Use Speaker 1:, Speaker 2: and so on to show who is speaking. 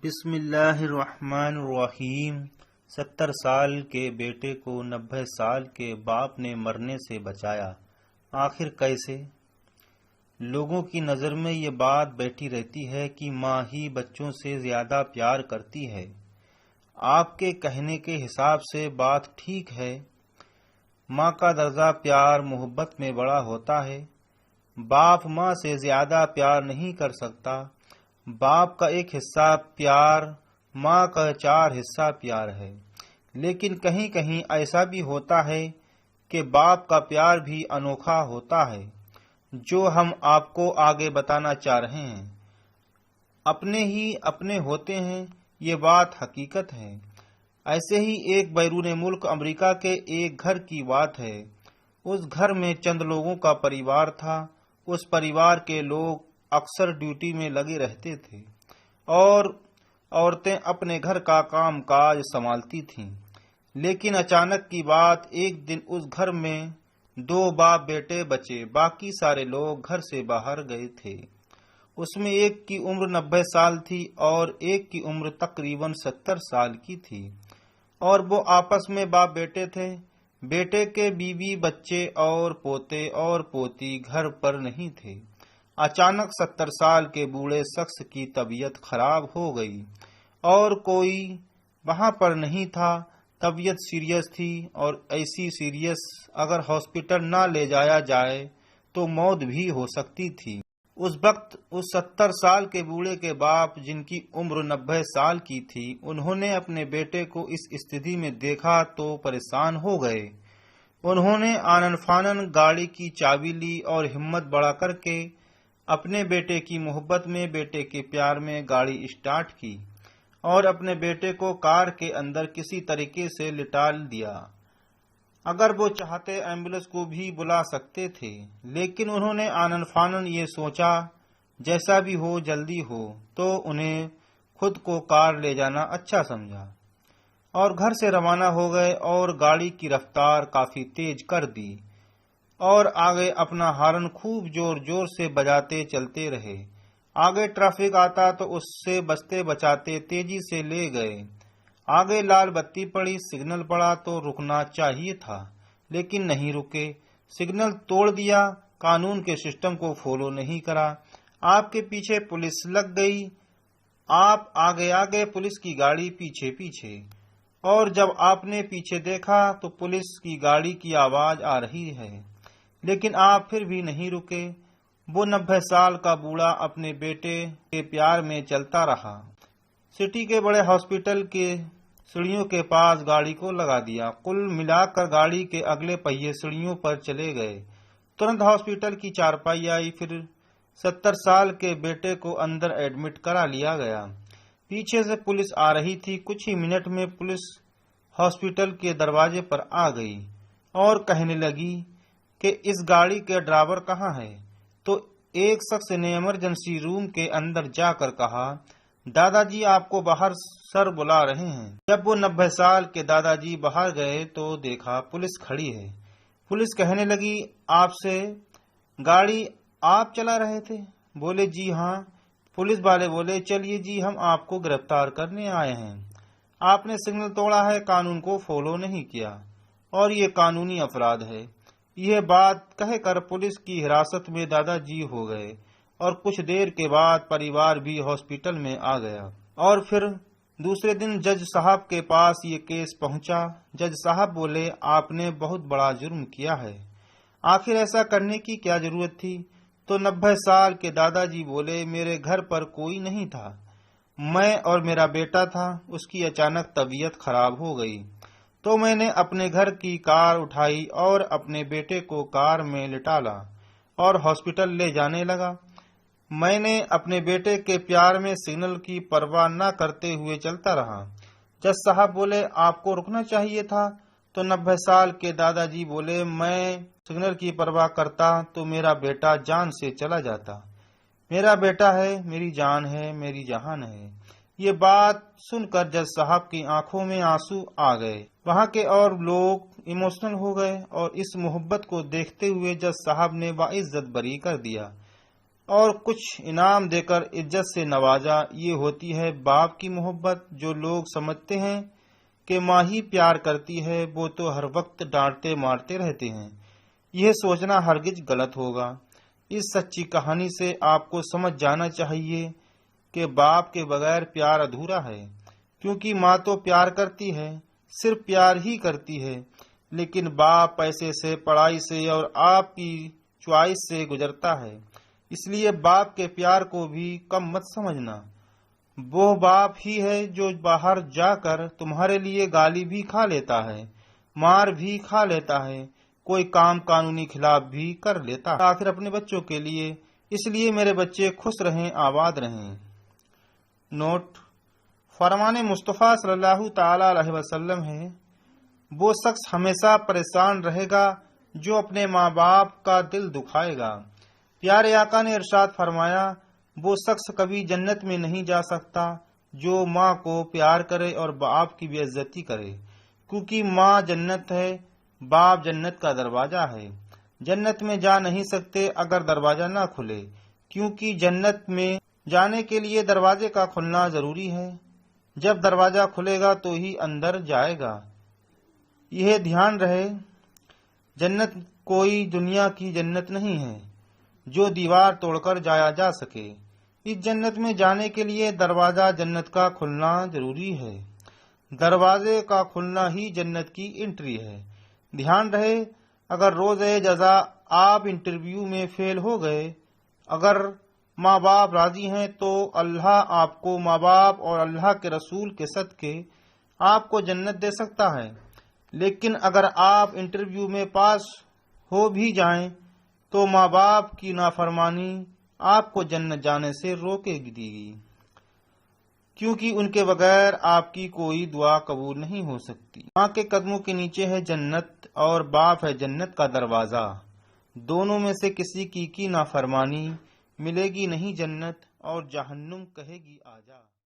Speaker 1: بسم اللہ الرحمن الرحیم 70 سال کے بیٹے کو 90 سال کے باپ نے مرنے سے بچایا، آخر کیسے؟ لوگوں کی نظر میں یہ بات بیٹھی رہتی ہے کہ ماں ہی بچوں سے زیادہ پیار کرتی ہے۔ آپ کے کہنے کے حساب سے بات ٹھیک ہے۔ ماں کا درجہ پیار محبت میں بڑا ہوتا ہے۔ باپ ماں سے زیادہ پیار نہیں کر سکتا۔ باپ کا ایک حصہ پیار، ماں کا 4 حصہ پیار ہے۔ لیکن کہیں کہیں ایسا بھی ہوتا ہے کہ باپ کا پیار بھی انوکھا ہوتا ہے، جو ہم آپ کو آگے بتانا چاہ رہے ہیں۔ اپنے ہی اپنے ہوتے ہیں، یہ بات حقیقت ہے۔ ایسے ہی ایک بیرون ملک امریکہ کے ایک گھر کی بات ہے۔ اس گھر میں چند لوگوں کا پریوار تھا۔ اس پریوار کے لوگ اکثر ڈیوٹی میں لگے رہتے تھے اور عورتیں اپنے گھر کا کام کاج سنبھالتی تھیں۔ لیکن اچانک کی بات، ایک دن اس گھر میں 2 باپ بیٹے بچے، باقی سارے لوگ گھر سے باہر گئے تھے۔ اس میں ایک کی عمر 90 سال تھی اور ایک کی عمر تقریباً 70 سال کی تھی، اور وہ آپس میں باپ بیٹے تھے۔ بیٹے کے بیوی بچے اور پوتے اور پوتی گھر پر نہیں تھے۔ اچانک 70 سال کے بوڑھے شخص کی طبیعت خراب ہو گئی اور کوئی وہاں پر نہیں تھا۔ طبیعت سیریس تھی اور ایسی سیریس اگر ہاسپٹل نہ لے جایا جائے تو موت بھی ہو سکتی تھی۔ اس وقت اس 70 سال کے بوڑھے کے باپ، جن کی عمر 90 سال کی تھی، انہوں نے اپنے بیٹے کو اس استھتی میں دیکھا تو پریشان ہو گئے۔ انہوں نے آنن فانن گاڑی کی چابی لی اور ہمت بڑھا کر کے اپنے بیٹے کی محبت میں، بیٹے کے پیار میں گاڑی اسٹارٹ کی اور اپنے بیٹے کو کار کے اندر کسی طریقے سے لٹا دیا۔ اگر وہ چاہتے ایمبولینس کو بھی بلا سکتے تھے، لیکن انہوں نے آنن فانن یہ سوچا جیسا بھی ہو جلدی ہو، تو انہیں خود کو کار لے جانا اچھا سمجھا اور گھر سے روانہ ہو گئے اور گاڑی کی رفتار کافی تیز کر دی اور آگے اپنا ہارن خوب زور زور سے بجاتے چلتے رہے۔ آگے ٹریفک آتا تو اس سے بچتے بچاتے تیزی سے لے گئے۔ آگے لال بتی پڑی، سگنل پڑا تو رکنا چاہیے تھا، لیکن نہیں رکے، سگنل توڑ دیا، قانون کے سسٹم کو فالو نہیں کرا۔ آپ کے پیچھے پولیس لگ گئی، آپ آگے آگے، پولیس کی گاڑی پیچھے پیچھے، اور جب آپ نے پیچھے دیکھا تو پولیس کی گاڑی کی آواز آ رہی ہے، لیکن آپ پھر بھی نہیں رکے۔ وہ 90 سال کا بوڑھا اپنے بیٹے کے پیار میں چلتا رہا۔ سٹی کے بڑے ہاسپٹل کے سیڑھیوں کے پاس گاڑی کو لگا دیا۔ کل ملا کر گاڑی کے اگلے پہیے سیڑھیوں پر چلے گئے۔ ترنت ہاسپٹل کی چارپائی آئی، پھر 70 سال کے بیٹے کو اندر ایڈمٹ کرا لیا گیا۔ پیچھے سے پولیس آ رہی تھی۔ کچھ ہی منٹ میں پولیس ہاسپٹل کے دروازے پر آ گئی اور کہنے لگی کہ اس گاڑی کے ڈرائیور کہاں ہے؟ تو ایک شخص نے ایمرجنسی روم کے اندر جا کر کہا، دادا جی آپ کو باہر سر بلا رہے ہیں۔ جب وہ 90 سال کے دادا جی باہر گئے تو دیکھا پولیس کھڑی ہے۔ پولیس کہنے لگی، آپ سے گاڑی آپ چلا رہے تھے؟ بولے جی ہاں۔ پولیس والے بولے، چلیے جی، ہم آپ کو گرفتار کرنے آئے ہیں۔ آپ نے سگنل توڑا ہے، قانون کو فالو نہیں کیا اور یہ قانونی اپرادھ ہے۔ یہ بات کہہ کر پولیس کی حراست میں دادا جی ہو گئے اور کچھ دیر کے بعد پریوار بھی ہاسپٹل میں آ گیا، اور پھر دوسرے دن جج صاحب کے پاس یہ کیس پہنچا۔ جج صاحب بولے، آپ نے بہت بڑا جرم کیا ہے، آخر ایسا کرنے کی کیا ضرورت تھی؟ تو 90 سال کے دادا جی بولے، میرے گھر پر کوئی نہیں تھا، میں اور میرا بیٹا تھا، اس کی اچانک طبیعت خراب ہو گئی تو میں نے اپنے گھر کی کار اٹھائی اور اپنے بیٹے کو کار میں لٹالا اور ہاسپٹل لے جانے لگا۔ میں نے اپنے بیٹے کے پیار میں سگنل کی پرواہ نہ کرتے ہوئے چلتا رہا۔ جج صاحب بولے، آپ کو رکنا چاہیے تھا۔ تو 90 سال کے دادا جی بولے، میں سگنل کی پرواہ کرتا تو میرا بیٹا جان سے چلا جاتا۔ میرا بیٹا ہے، میری جان ہے، میری جہان ہے۔ یہ بات سن کر جج صاحب کی آنکھوں میں آنسو آ گئے۔ وہاں کے اور لوگ ایموشنل ہو گئے اور اس محبت کو دیکھتے ہوئے جج صاحب نے باعزت بری کر دیا اور کچھ انعام دے کر عزت سے نوازا۔ یہ ہوتی ہے باپ کی محبت۔ جو لوگ سمجھتے ہیں کہ ماں ہی پیار کرتی ہے، وہ تو ہر وقت ڈانٹتے مارتے رہتے ہیں۔ یہ سوچنا ہرگز غلط ہوگا۔ اس سچی کہانی سے آپ کو سمجھ جانا چاہیے کہ باپ کے بغیر پیار ادھورا ہے، کیونکہ ماں تو پیار کرتی ہے، صرف پیار ہی کرتی ہے، لیکن باپ پیسے سے، پڑھائی سے اور آپ کی چوائس سے گزرتا ہے۔ اس لیے باپ کے پیار کو بھی کم مت سمجھنا۔ وہ باپ ہی ہے جو باہر جا کر تمہارے لیے گالی بھی کھا لیتا ہے، مار بھی کھا لیتا ہے، کوئی کام قانونی خلاف بھی کر لیتا ہے، آخر اپنے بچوں کے لیے۔ اس لیے میرے بچے خوش رہیں، آباد رہیں۔ نوٹ: فرمان مصطفیٰ صلی اللہ تعالی علیہ وسلم ہے، وہ شخص ہمیشہ پریشان رہے گا جو اپنے ماں باپ کا دل دکھائے گا۔ پیارے آقا نے ارشاد فرمایا، وہ شخص کبھی جنت میں نہیں جا سکتا جو ماں کو پیار کرے اور باپ کی بے عزتی کرے، کیونکہ ماں جنت ہے، باپ جنت کا دروازہ ہے۔ جنت میں جا نہیں سکتے اگر دروازہ نہ کھلے، کیونکہ جنت میں جانے کے لیے دروازے کا کھلنا ضروری ہے۔ جب دروازہ کھلے گا تو ہی اندر جائے گا۔ یہ دھیان رہے، جنت کوئی دنیا کی جنت نہیں ہے جو دیوار توڑ کر جایا جا سکے۔ اس جنت میں جانے کے لیے دروازہ جنت کا کھلنا ضروری ہے۔ دروازے کا کھلنا ہی جنت کی انٹری ہے۔ دھیان رہے، اگر روز جزا آپ انٹرویو میں فیل ہو گئے، اگر ماں باپ راضی ہیں تو اللہ آپ کو ماں باپ اور اللہ کے رسول کے صدقے آپ کو جنت دے سکتا ہے، لیکن اگر آپ انٹرویو میں پاس ہو بھی جائیں تو ماں باپ کی نافرمانی آپ کو جنت جانے سے روکے گی، کیونکہ ان کے بغیر آپ کی کوئی دعا قبول نہیں ہو سکتی۔ ماں کے قدموں کے نیچے ہے جنت اور باپ ہے جنت کا دروازہ۔ دونوں میں سے کسی کی نافرمانی ملے گی نہیں جنت، اور جہنم کہے گی آجا۔